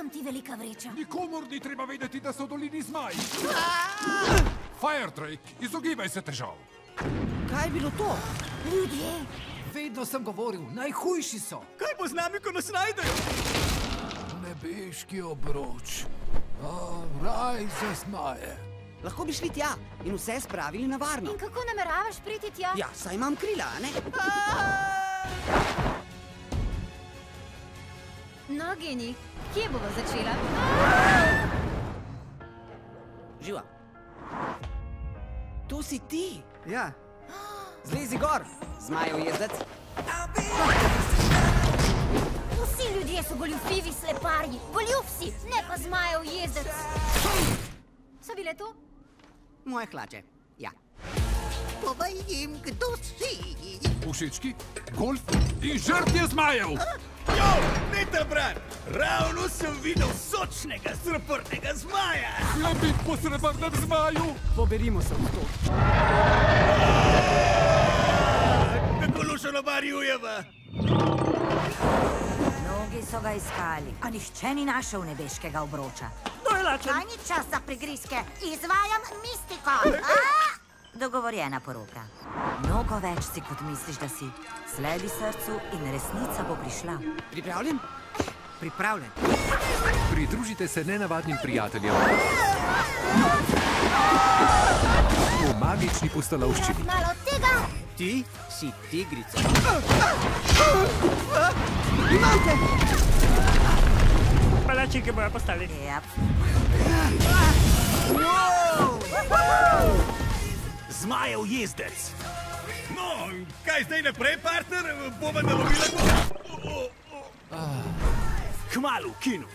Tam ti velika vreča. Nikomor ni treba vedeti, da so v dolini zmaji. Firedrake, izogibaj se težav. Kaj je bilo to? Ljudje. Vedno sem govoril, najhujši so. Kaj bo z nami, ko nas najdejo? Nebeški obroč. Raj za zmaje. Lahko bi šli tja in vse spravili na varno. In kako nameravaš priti tja? Ja, saj imam krila, a ne? No, Geni, kje bova začela? Živa. To si ti? Ja. Zlezi gor, zmajev jezdec. Vsi ljudje so goljufivi sleparji. Goljuv si, ne pa zmajev jezdec. So bile to? Moje hlače, ja. Povej jim, kdo si. Všečki, golf in žrtje zmajev. Jo, ne ta brat! Ravno sem videl sočnega, srebrnega zmaja! Slepit po srebrnem zmaju. Poberimo se v to. Kako lušano barjujeva! Mnogi so ga iskali, a nihče ni našel nebeškega obroča. To je lačen. Kaj ni čas za prigrizke? Izvajam mistiko! Dogovorjena poroka. Mnogo več si, kot misliš, da si. Sledi srcu in resnica bo prišla. Pripravljen? Pripravljen. Pridružite se nenavadnim prijateljem v magični pustolovščini. Malo tega! Ti si tigrica. Imate! Palačinke bojo postali. Jep. Zmajev jezdec! No, kaj zdaj naprej, partner? Bova nalovila koga? Kmalu v kinu.